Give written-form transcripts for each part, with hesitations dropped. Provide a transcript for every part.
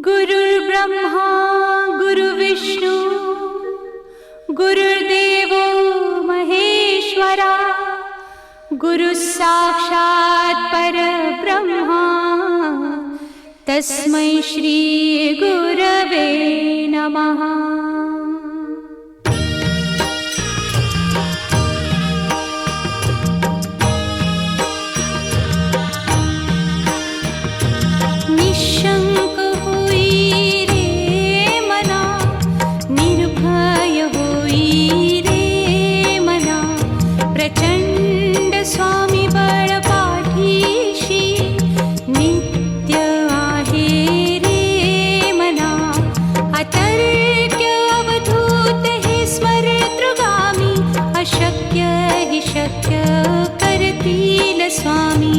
गुरुर्ब्रह्मा गुरुर्विष्णू गुरुर्देवो महेश्वरा गुरुः साक्षात् परब्रह्मा तस्मै श्री गुरवे नमः। निशंक होई रे मना, निर्भय होई रे मना, प्रचंड स्वामी बळ पाठीशी नित्य आहे रे मना। अतर्क्य अवधूत हे स्मरतृगामी, अशक्य हि शक्य करतील स्वामी।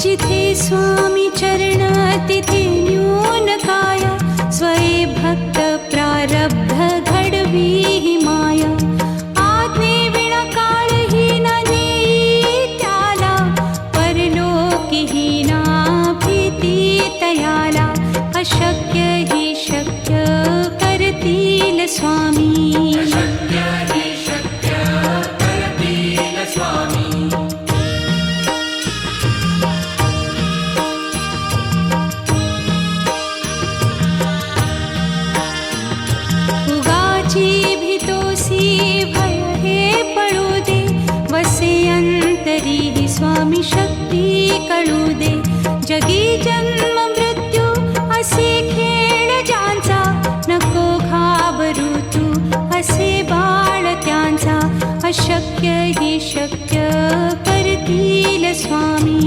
जिथे स्वामी चरण तिथे न्यून काया, स्वये भक्त प्रारब्ध घडवी ही माया। आज्ञे विना काळही ना नेई त्याला, परलोकीही ना भीती तयाला। अशक्य ही शक्य करतील स्वामी। भय हे पळू दे, वसे अंतरी ही स्वामी शक्ती कळू दे। जगी जन्म मृत्यू असे खेळ ज्यांचा, नको घाबरू तू असे बाळ त्यांचा। अशक्य ही शक्य करतील स्वामी।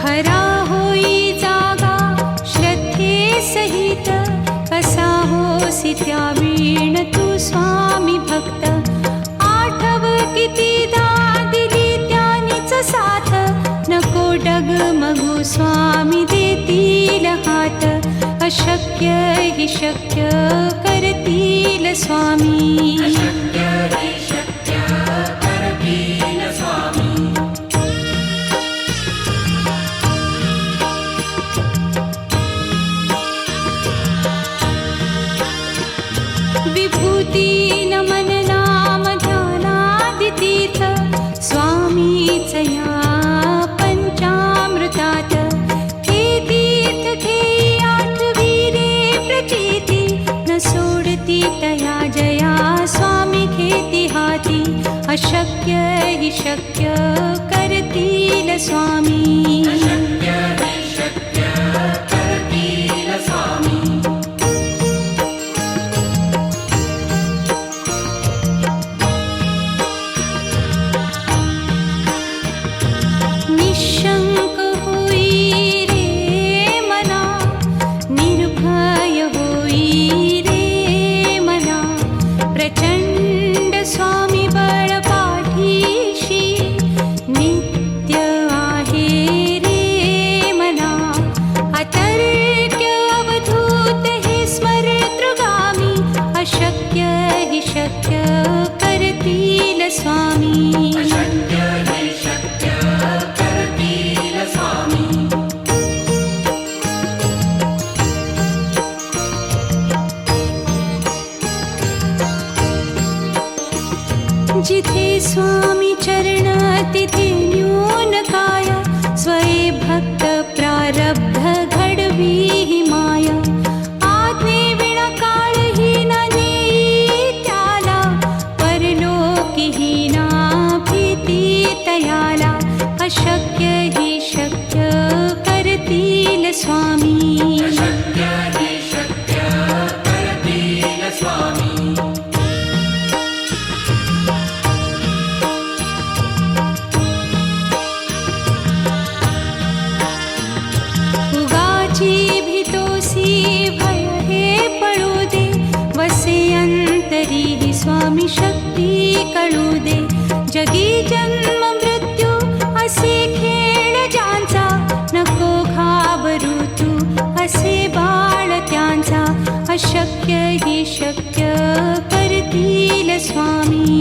खरा होई जागा श्रद्धे सहित, कसा होसी त्या वीण तू स्वामी भक्त। आठव कितीदा दिली त्यानीच साथ, नको डगमगू स्वामी देतील हात। अशक्य हि शक्य करतील स्वामी। विभूती नमन नाम ध्यानादितीर्थ, स्वामीच या पंचामृतात। हे तीर्थ घेई आठवी रे प्रचिती, न सोडती तया जया स्वामी घेती हाती। अशक्य हि शक्य करतील स्वामी। निशंक होई रे मना, निर्भय होई रे मना, प्रचंड स्वामी बळ पाठीशी नित्य आहे रे मना। अतर्क्य अवधूत हे स्मरतृगामी, अशक्य हि शक्य करतील स्वामी। जिथे स्वामी चरण तिथे न्यून काया, स्वये भक्त प्रारब्ध घडवी ही माया। आज्ञे विना काळही ना नेई त्याला, परलोकीही ना भीती तयाला। अशक्य ही शक्य करतील स्वामी। भय हे पळू दे, वसे अंत तरीही स्वामी शक्ती कळू दे. जगी जन्म मृत्यू असे खेळ ज्यांचा, नको घाबरू तू असे बाळ त्यांचा. अशक्य ही शक्य करतील स्वामी.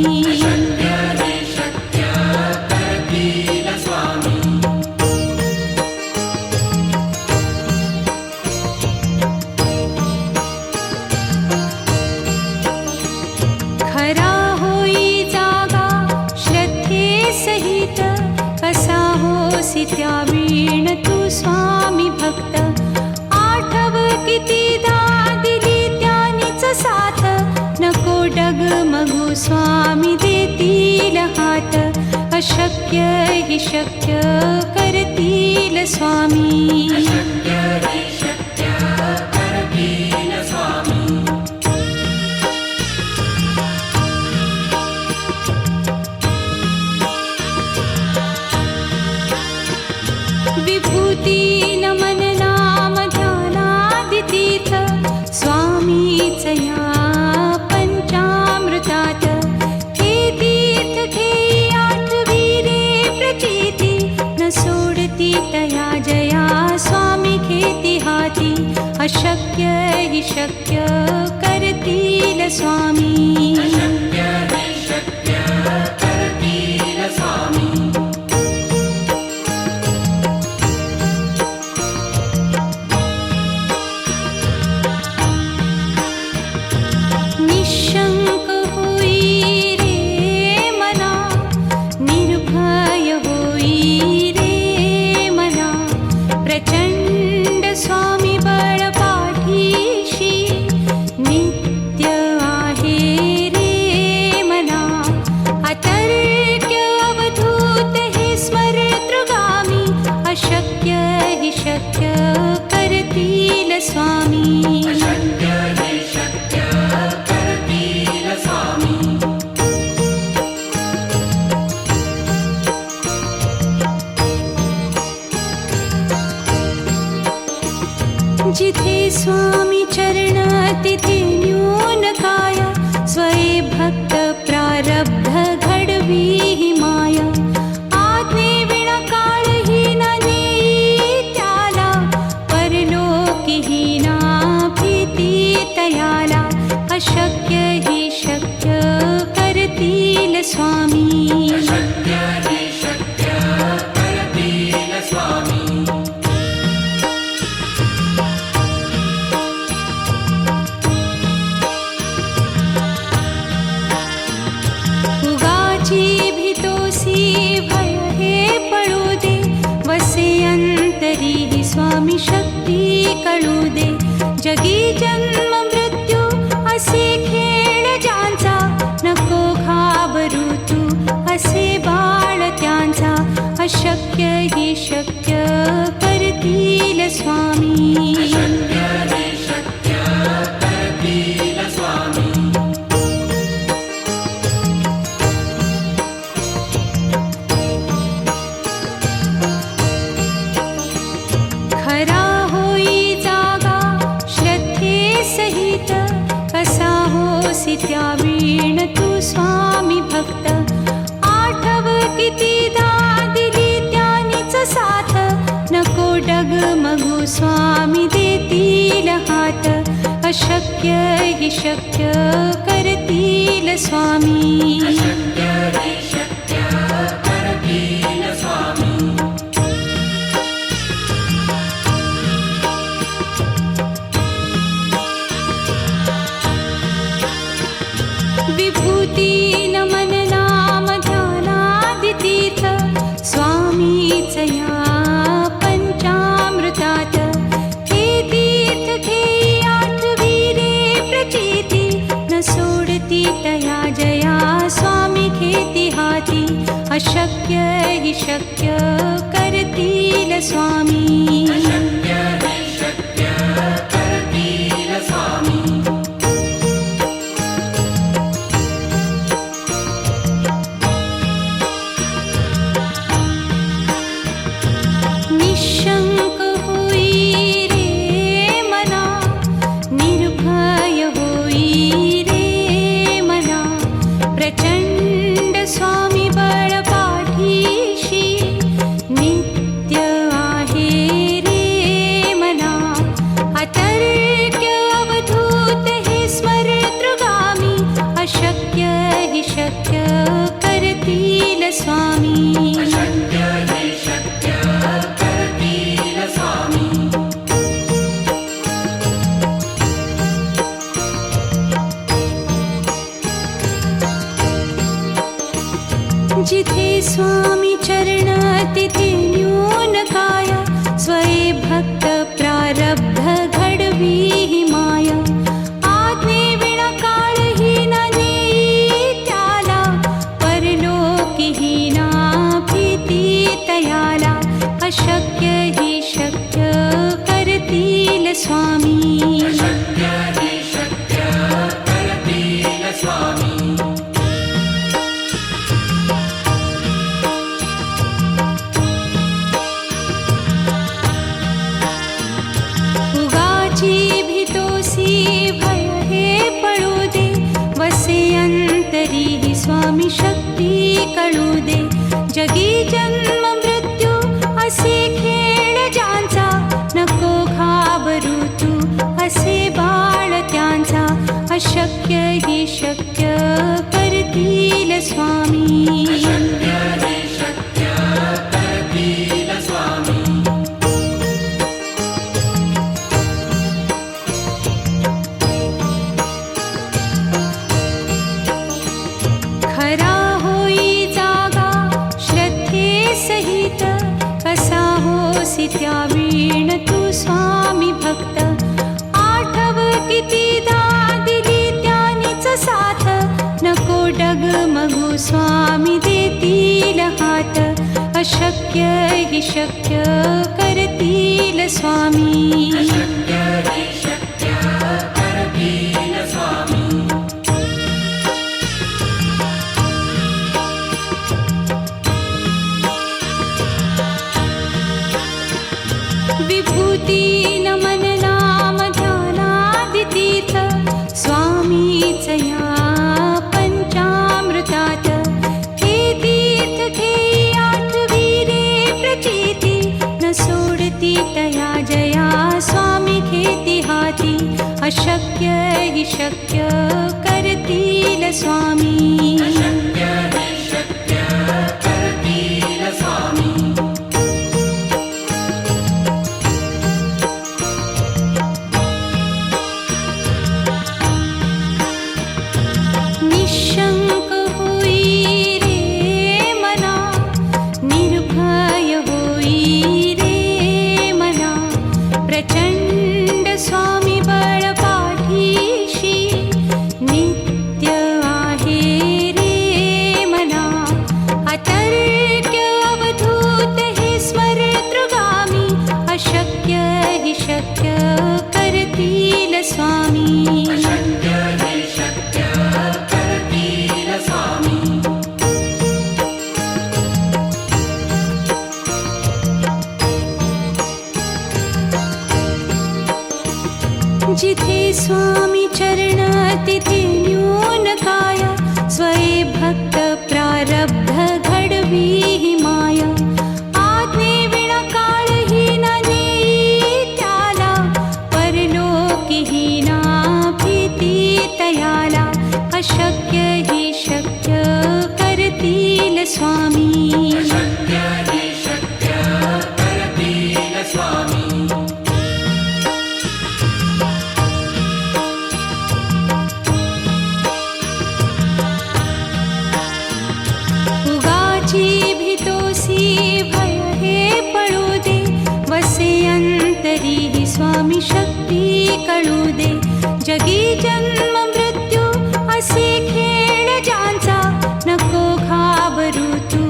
खरा होई जागा श्रद्धे सहित, कसा होसी त्या वीण तू स्वामी भक्त. आठव कितीदा दिली त्यानीच साथ, नको डगमगू स्वामी देतील हात. अशक्य ही शक्य करतील स्वामी. विभूती नमन नाम ध्यानादितीर्थ, स्वामीच या पंचामृतात. हे तीर्थ घेई आठवी रे प्रचिती, न सोडती तया जया स्वामी घेती हाती. अशक्य ही शक्य करतील स्वामी. निशंक होई रे मना, निर्भय होई रे मना. प्रचंड स्वामी बळ पाठीशी, नित्य आहे रे मना. अतर्क्य अवधूत हे स्मरतृगामी, अशक्य ही शक्य करतील स्वामी. जिथे स्वामी चरण तिथे न्यून काय, स्वये भक्त प्रारब्ध घडवी ही माया. आज्ञे विना काळहीन नेई त्याला, परलोकीहीना भीती तयाला. अशक्य ही शक्य करतील स्वामी. भय हे पळू दे, वसे अंतरी ही स्वामी शक्ती कळू दे. जगी जन्म मृत्यू असे खेळ ज्यांचा, नको घाबरू तू असे बाळ त्यांचा. अशक्य ही शक्य करतील स्वामी. खरा होई जागा श्रद्धे सहित, कसा होसी त्या वीण तू स्वामी भक्त. आठव कितीदा दिली त्यानीच साथ, नको डगमगू स्वामी देतील हात. अशक्य ही शक्य करतील स्वामी. विभूती नमन नाम ध्यानादितीर्थ, स्वामीच या पंचामृतात. हे तीर्थ घेई आठवी रे प्रचिती, न सोडती तया जया स्वामी घेती हाती. अशक्य ही शक्य करतील स्वामी. निशंक होई रे मना, निर्भय होई रे स्वामी अशक्य हे शक्य करतील स्वामी जिथे स्वामी चरण तिथे न्यून काय स्वये भक्त प्रारब्ध घडवी ही माया आज्ञे विना काळही न नेई त्याला परलोकीही ना भीती तयाला अशक्य ही शक्य करतील स्वामी अशक्य हे शक्य करतील स्वामी उगाची भीतोसी भय हे पळू दे वसे अंतरी ही स्वामी शक्ती कळू दे जगी जन्म मृत्यू असे खेळ ज्यांचा नको घाबरू तू असे बाळ त्यांचा अशक्य ही शक्य करतील स्वामी अशक्य हे शक्य करतील स्वामी खरा होई जागा श्रद्धे सहित कसा होसी त्या वीण तू स्वामी भक्त आठव कितीदा दिली त्यानीच साथ नको डगमगू स्वामी देतील हात अशक्य ही शक्य करतील स्वामी अशक्य हे शक्य करतील स्वामी विभूती नमन नाम ध्यानादितीर्थ स्वामीच या पंचामृतात हे तीर्थ घेई आठवी रे प्रचिती न सोडती तया जया स्वामी घेती हाती अशक्य ही शक्य करतील स्वामी अशक्य हे शक्य करतील स्वामी निशंक होई रे मना निर्भय होई रे मना प्रचंड स्वामी बळ पाठीशी नित्य आहे रे मना अतर्क्य अवधूत हे स्मरतृगामी अशक्य ही शक्य करतील स्वामी अशक्य हे शक्य करतील स्वामी जिथे स्वामी चरण तिथे न्यून काय स्वये भक्त प्रारब्ध घडवी ही माया आज्ञे विना काळही न नेई त्याला परलोकीही ना भीती तयाला अशक्य ही शक्य करतील स्वामी अशक्य हे शक्य करतील स्वामी उगाची भीतोसी भय हे पळू दे वसे अंतरी ही स्वामी शक्ती कळू दे जगी जन्म मृत्यू असे खेळ ज्यांचा नको घाबरू तू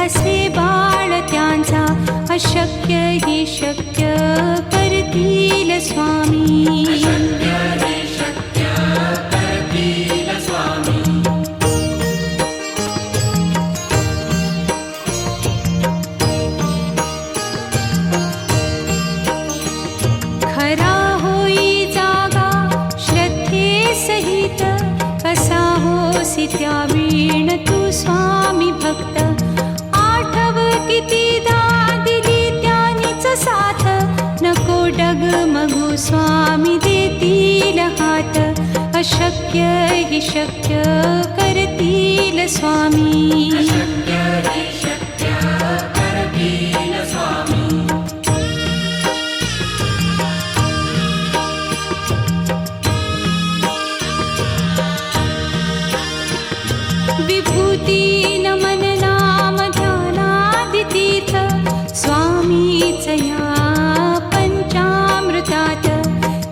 असे बाळ त्यांचा अशक्य ही शक्य करतील स्वामी अशक्य हे शक्य करतील स्वामी खरा होई जागा श्रद्धे सहित कसा होसी त्या वीण तू स्वामी भक्त आठव कितीदा दिली त्यानीच साथ नको डगमगू स्वामी देतील हात अशक्य हि शक्य करतील स्वामी. अशक्य हि शक्य करतील स्वामी. विभूती नमन नाम ध्यानादितीर्थ स्वामीच या पंचामृतात.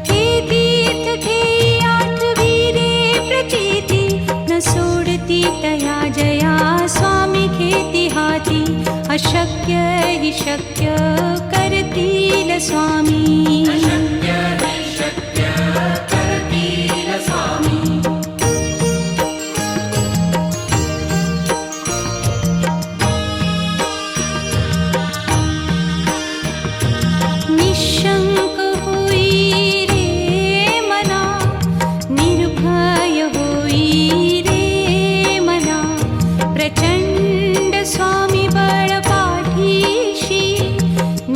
हे तीर्थ घेई आठविरे प्रचिती न सोडती तया जया स्वामी घेती हाती. अशक्य हि शक्य करतील स्वामी. अशक्य हि शक्य करतील स्वामी. निशंक होई रे मना, निर्भय होई रे मना. प्रचंड स्वामी बळ पाठीशी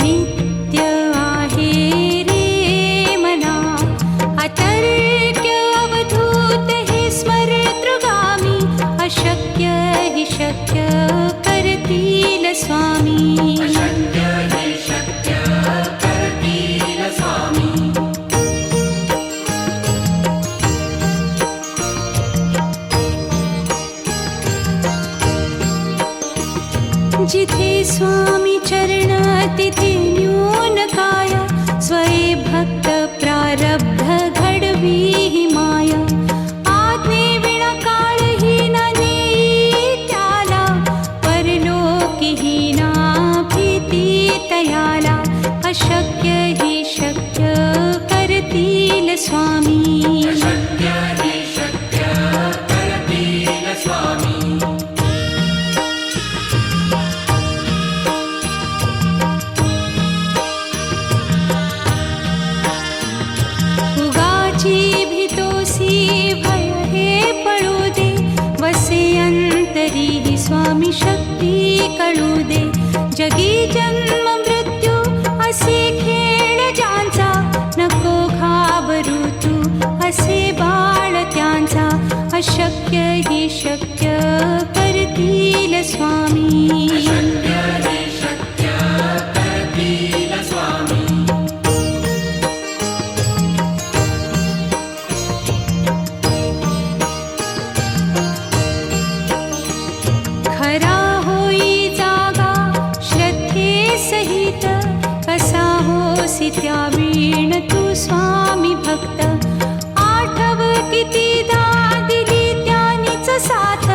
नित्य आहे रे मना. अतर्क्य अवधूत हे स्मरतृगामी. अशक्य हि शक्य करतील स्वामी. अशक्य हि शक्य करतील स्वामी. जिथे स्वामी चरण तिथे न्यून काय. स्वये भक्त प्रारब्ध घडवी ही माया. आज्ञे विना काळही न नेई त्याला. परलोकीही ना भीती तयाला. अशक्य हि शक्य करतील स्वामी. अशक्य हि शक्य करतील स्वामी. उगाची भीतोसी भय हे पळू दे. वसे अंतरी ही स्वामी शक्ती कळू दे. जगी जन्म मृत्यू असे खेळ ज्यांचा. नको घाबरू तू असे बाळ त्यांचा. अशक्य हि शक्य करतील स्वामी. अशक्य हि शक्य करतील स्वामी. खरा होई जागा श्रद्धे सहित. कसा होसी त्या वीण तू स्वामी भक्त. आठव कितीदा दिली त्यानीच साथ.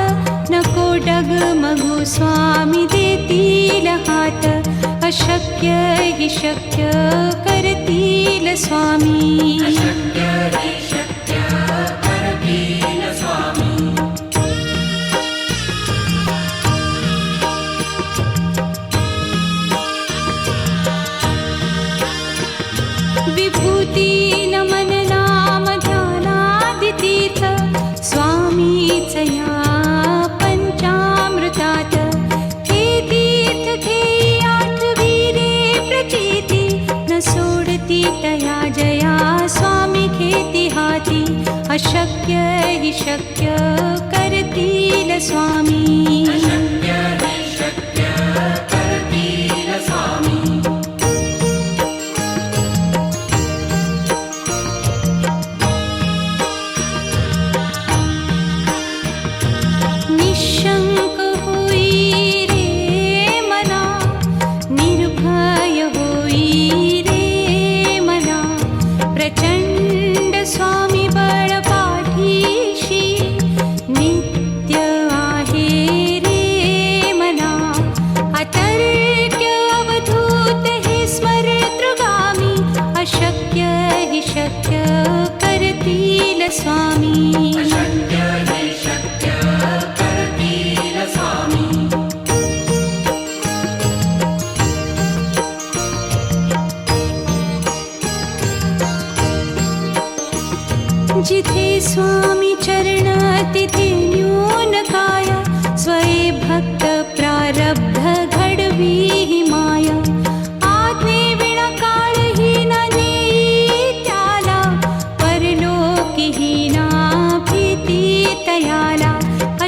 नको डगमगू स्वामी देतील हात. अशक्य हि शक्य करतील स्वामी. अशक्य हि शक्य करतील स्वामी. विभूती नमन नाम ध्यानादितीर्थ स्वामीच या पंचामृतात. हे तीर्थ घेई आठविरे प्रचिती न सोडती तया जया स्वामी घेती हाती. अशक्य हि शक्य करतील स्वामी. अशक्य हि शक्य करतील स्वामी. निशंक होई रे मना, निर्भय होई रे मना. प्रचंड स्वामी बळ पाठीशी नित्य आहे रे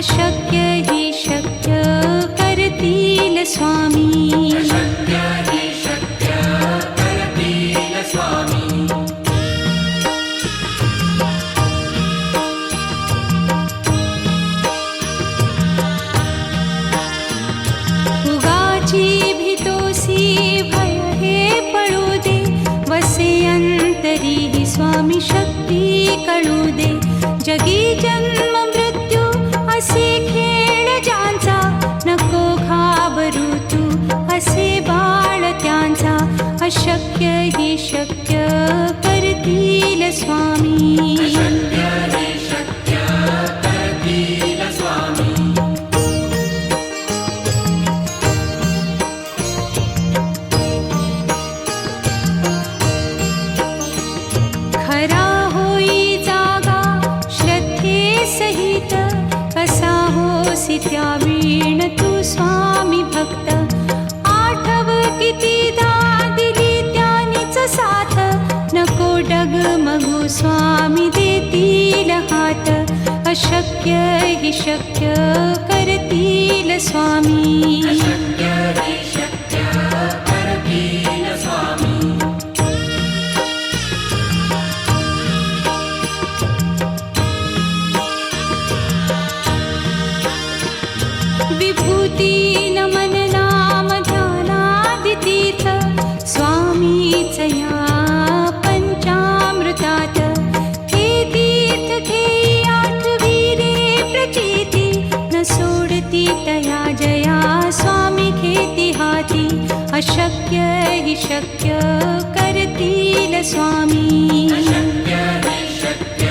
अशक्य हि शक्य करतील स्वामी. अशक्य हि शक्य करतील स्वामी. उगाची भीतोसी भय हे पळू दे, वसे अंतरी ही स्वामी शक्ती कळू दे. जगी जन्म मृत्यू असे खेळ ज्यांचा, नको घाबरू तू असे बाळ त्यांचा. अशक्य हि शक्य करतील स्वामी. अशक्य हि शक्य करतील स्वामी. खरा होई जागा श्रद्धे सहित, कसा होसी त्या वीण तू स्वामी भक्त. आठव कितीदा दिली त्यानीच साथ, नको डगमगू स्वामी देतील हात. अशक्य हि शक्य करतील स्वामी. अशक्य हि शक्य करतील स्वामी. विभूती नमन नाम ध्यानादि तीर्थ, स्वामीच या पंचामृतात. हे तीर्थ घेई आठवी रे प्रचिती, न सोडती तया जया स्वामी घेती हाती. अशक्य हि शक्य करतील स्वामी. अशक्य हि शक्य